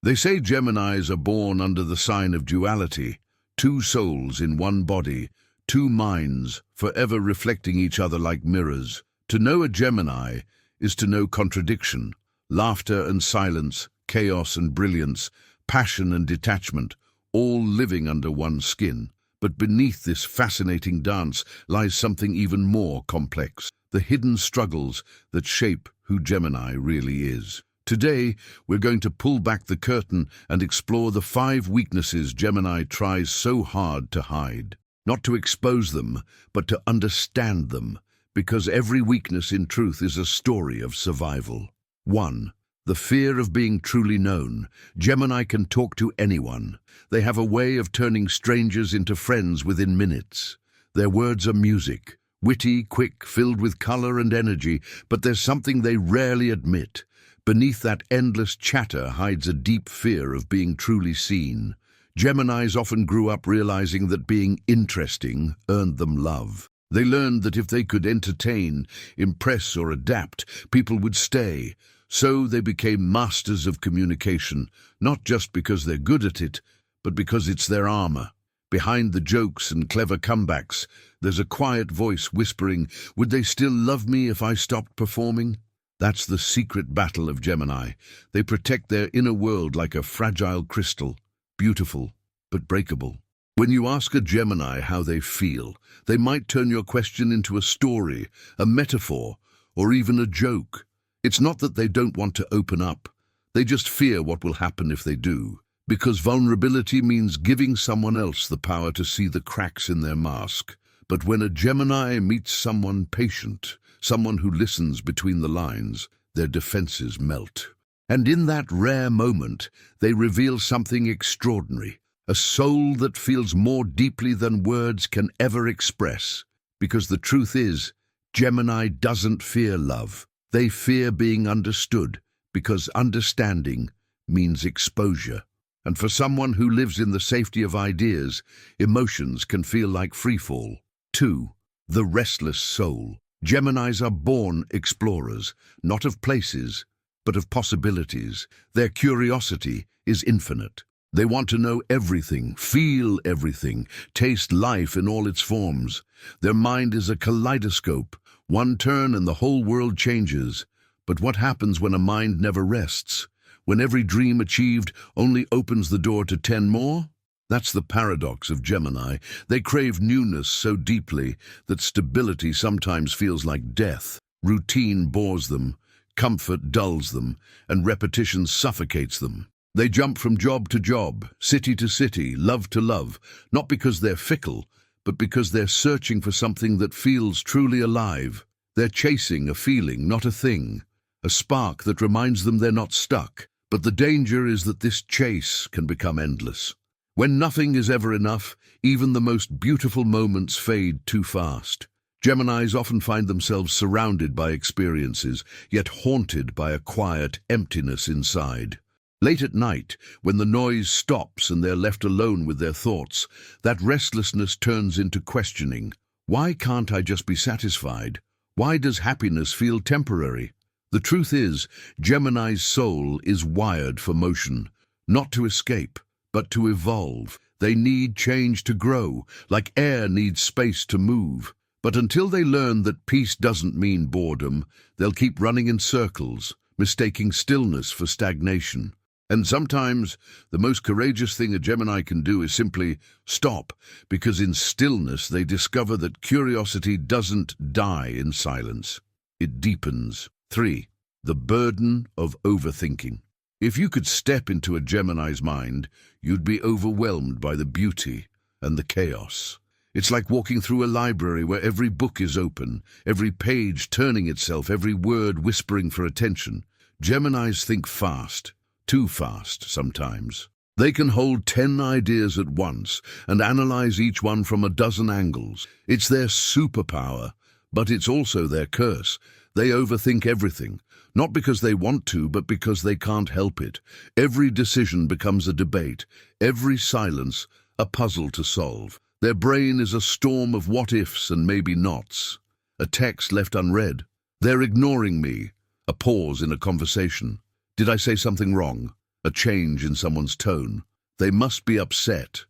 They say Geminis are born under the sign of duality, two souls in one body, two minds, forever reflecting each other like mirrors. To know a Gemini is to know contradiction, laughter and silence, chaos and brilliance, passion and detachment, all living under one skin. But beneath this fascinating dance lies something even more complex, the hidden struggles that shape who Gemini really is. Today, we're going to pull back the curtain and explore the 5 weaknesses Gemini tries so hard to hide. Not to expose them, but to understand them, because every weakness in truth is a story of survival. 1. The fear of being truly known. Gemini can talk to anyone. They have a way of turning strangers into friends within minutes. Their words are music, witty, quick, filled with color and energy, but there's something they rarely admit. Beneath that endless chatter hides a deep fear of being truly seen. Geminis often grew up realizing that being interesting earned them love. They learned that if they could entertain, impress, or adapt, people would stay. So they became masters of communication, not just because they're good at it, but because it's their armor. Behind the jokes and clever comebacks, there's a quiet voice whispering, "Would they still love me if I stopped performing?" That's the secret battle of Gemini. They protect their inner world like a fragile crystal, beautiful but breakable. When you ask a Gemini how they feel, they might turn your question into a story, a metaphor, or even a joke. It's not that they don't want to open up. They just fear what will happen if they do. Because vulnerability means giving someone else the power to see the cracks in their mask. But when a Gemini meets someone patient, someone who listens between the lines, their defenses melt. And in that rare moment, they reveal something extraordinary, a soul that feels more deeply than words can ever express. Because the truth is, Gemini doesn't fear love. They fear being understood, because understanding means exposure. And for someone who lives in the safety of ideas, emotions can feel like freefall. 2. The restless soul. Geminis are born explorers, not of places, but of possibilities. Their curiosity is infinite. They want to know everything, feel everything, taste life in all its forms. Their mind is a kaleidoscope. One turn and the whole world changes. But what happens when a mind never rests? When every dream achieved only opens the door to 10 more? That's the paradox of Gemini. They crave newness so deeply that stability sometimes feels like death. Routine bores them, comfort dulls them, and repetition suffocates them. They jump from job to job, city to city, love to love, not because they're fickle, but because they're searching for something that feels truly alive. They're chasing a feeling, not a thing, a spark that reminds them they're not stuck. But the danger is that this chase can become endless. When nothing is ever enough, even the most beautiful moments fade too fast. Geminis often find themselves surrounded by experiences, yet haunted by a quiet emptiness inside. Late at night, when the noise stops and they're left alone with their thoughts, that restlessness turns into questioning. Why can't I just be satisfied? Why does happiness feel temporary? The truth is, Gemini's soul is wired for motion, not to escape, but to evolve. They need change to grow, like air needs space to move. But until they learn that peace doesn't mean boredom, they'll keep running in circles, mistaking stillness for stagnation. And sometimes, the most courageous thing a Gemini can do is simply stop, because in stillness they discover that curiosity doesn't die in silence. It deepens. 3. The burden of overthinking. If you could step into a Gemini's mind, you'd be overwhelmed by the beauty and the chaos. It's like walking through a library where every book is open, every page turning itself, every word whispering for attention. Geminis think fast, too fast sometimes. They can hold 10 ideas at once and analyze each one from a dozen angles. It's their superpower, but it's also their curse. They overthink everything, not because they want to, but because they can't help it. Every decision becomes a debate, every silence a puzzle to solve. Their brain is a storm of what-ifs and maybe-nots. A text left unread. They're ignoring me. A pause in a conversation. Did I say something wrong? a change in someone's tone. They must be upset.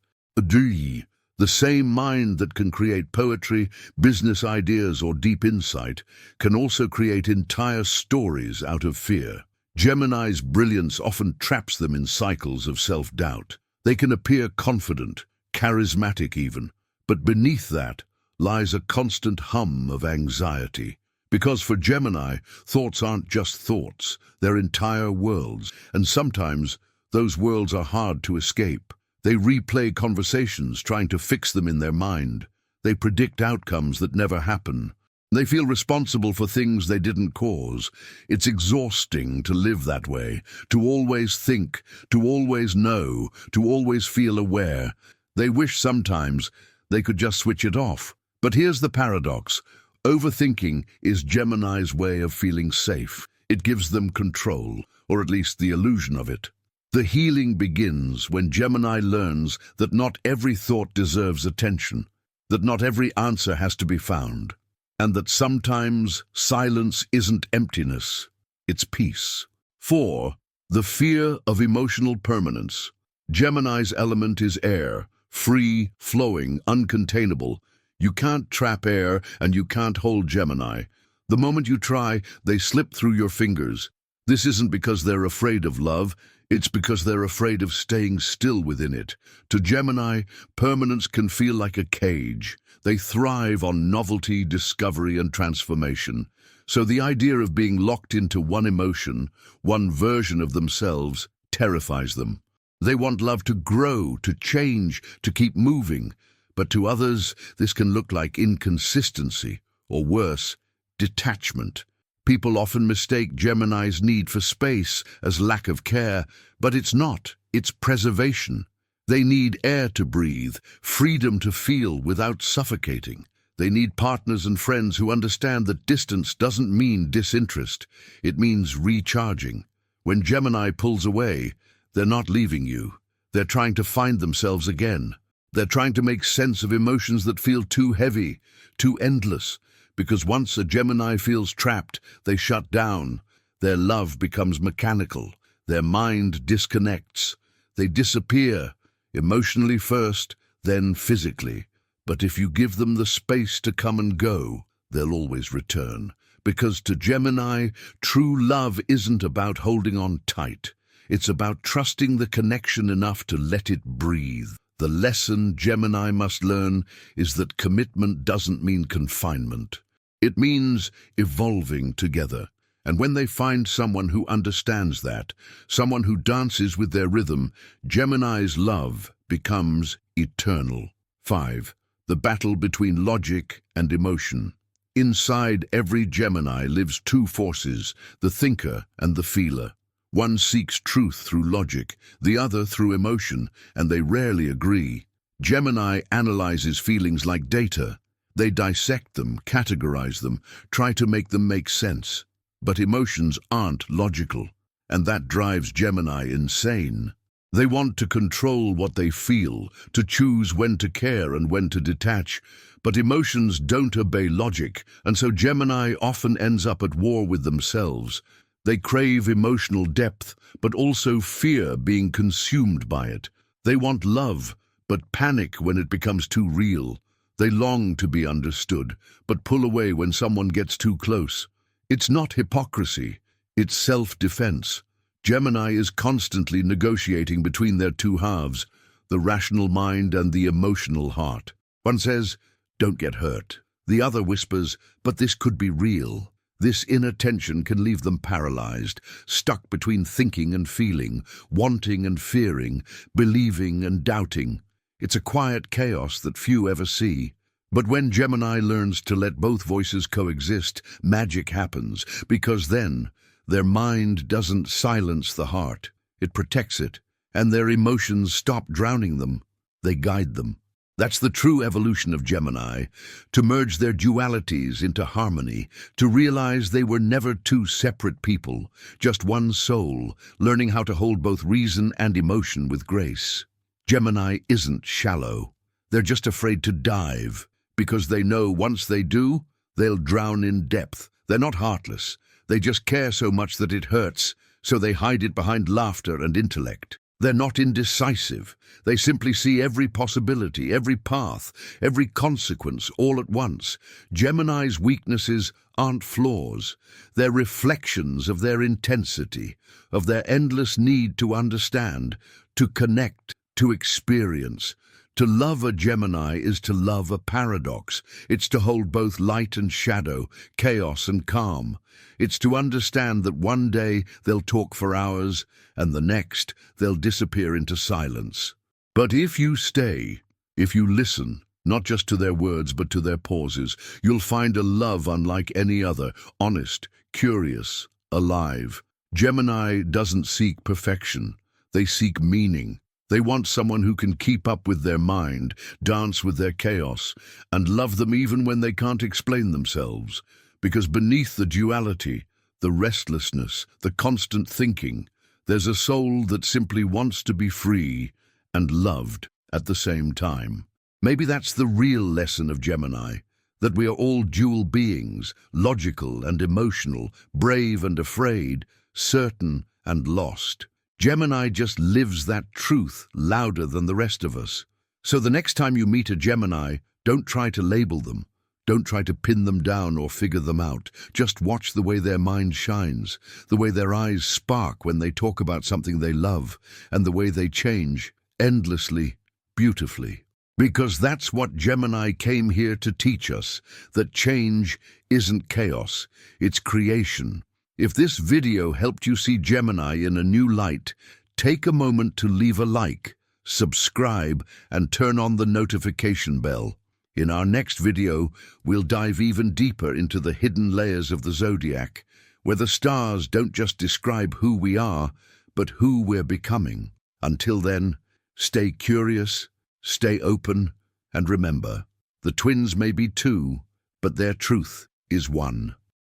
D. The same mind that can create poetry, business ideas, or deep insight can also create entire stories out of fear. Gemini's brilliance often traps them in cycles of self-doubt. They can appear confident, charismatic even, but beneath that lies a constant hum of anxiety. Because for Gemini, thoughts aren't just thoughts, they're entire worlds, and sometimes those worlds are hard to escape. They replay conversations, trying to fix them in their mind. They predict outcomes that never happen. They feel responsible for things they didn't cause. It's exhausting to live that way, to always think, to always know, to always feel aware. They wish sometimes they could just switch it off. But here's the paradox. Overthinking is Gemini's way of feeling safe. It gives them control, or at least the illusion of it. The healing begins when Gemini learns that not every thought deserves attention, that not every answer has to be found, and that sometimes silence isn't emptiness, it's peace. 4. The fear of emotional permanence. Gemini's element is air, free, flowing, uncontainable. You can't trap air and you can't hold Gemini. The moment you try, they slip through your fingers. This isn't because they're afraid of love, it's because they're afraid of staying still within it. To Gemini, permanence can feel like a cage. They thrive on novelty, discovery, and transformation. So the idea of being locked into one emotion, one version of themselves, terrifies them. They want love to grow, to change, to keep moving. But to others, this can look like inconsistency, or worse, detachment. People often mistake Gemini's need for space as lack of care, but it's not, it's preservation. They need air to breathe, freedom to feel without suffocating. They need partners and friends who understand that distance doesn't mean disinterest, it means recharging. When Gemini pulls away, they're not leaving you. They're trying to find themselves again. They're trying to make sense of emotions that feel too heavy, too endless, because once a Gemini feels trapped, they shut down. Their love becomes mechanical. Their mind disconnects. They disappear, emotionally first, then physically. But if you give them the space to come and go, they'll always return. Because to Gemini, true love isn't about holding on tight. It's about trusting the connection enough to let it breathe. The lesson Gemini must learn is that commitment doesn't mean confinement. It means evolving together. And when they find someone who understands that, someone who dances with their rhythm, Gemini's love becomes eternal. 5. The battle between logic and emotion. Inside every Gemini lives two forces, the thinker and the feeler. One seeks truth through logic, the other through emotion, and they rarely agree. Gemini analyzes feelings like data. They dissect them, categorize them, try to make them make sense. But emotions aren't logical, and that drives Gemini insane. They want to control what they feel, to choose when to care and when to detach, but emotions don't obey logic, and so Gemini often ends up at war with themselves. They crave emotional depth, but also fear being consumed by it. They want love, but panic when it becomes too real. They long to be understood, but pull away when someone gets too close. It's not hypocrisy, it's self-defense. Gemini is constantly negotiating between their two halves, the rational mind and the emotional heart. One says, "Don't get hurt." The other whispers, "But this could be real." This inner tension can leave them paralyzed, stuck between thinking and feeling, wanting and fearing, believing and doubting. It's a quiet chaos that few ever see. But when Gemini learns to let both voices coexist, magic happens, because then their mind doesn't silence the heart. It protects it, and their emotions stop drowning them. They guide them. That's the true evolution of Gemini, to merge their dualities into harmony, to realize they were never two separate people, just one soul, learning how to hold both reason and emotion with grace. Gemini isn't shallow. They're just afraid to dive, because they know once they do, they'll drown in depth. They're not heartless. They just care so much that it hurts, so they hide it behind laughter and intellect. They're not indecisive. They simply see every possibility, every path, every consequence all at once. Gemini's weaknesses aren't flaws. They're reflections of their intensity, of their endless need to understand, to connect, to experience. To love a Gemini is to love a paradox. It's to hold both light and shadow, chaos and calm. It's to understand that one day they'll talk for hours, and the next they'll disappear into silence. But if you stay, if you listen, not just to their words but to their pauses, you'll find a love unlike any other, honest, curious, alive. Gemini doesn't seek perfection. They seek meaning. They want someone who can keep up with their mind, dance with their chaos, and love them even when they can't explain themselves. Because beneath the duality, the restlessness, the constant thinking, there's a soul that simply wants to be free and loved at the same time. Maybe that's the real lesson of Gemini, that we are all dual beings, logical and emotional, brave and afraid, certain and lost. Gemini just lives that truth louder than the rest of us. So the next time you meet a Gemini, don't try to label them. Don't try to pin them down or figure them out. Just watch the way their mind shines, the way their eyes spark when they talk about something they love, and the way they change endlessly, beautifully. Because that's what Gemini came here to teach us, that change isn't chaos, it's creation. If this video helped you see Gemini in a new light, take a moment to leave a like, subscribe, and turn on the notification bell. In our next video, we'll dive even deeper into the hidden layers of the zodiac, where the stars don't just describe who we are, but who we're becoming. Until then, stay curious, stay open, and remember, the twins may be two, but their truth is one.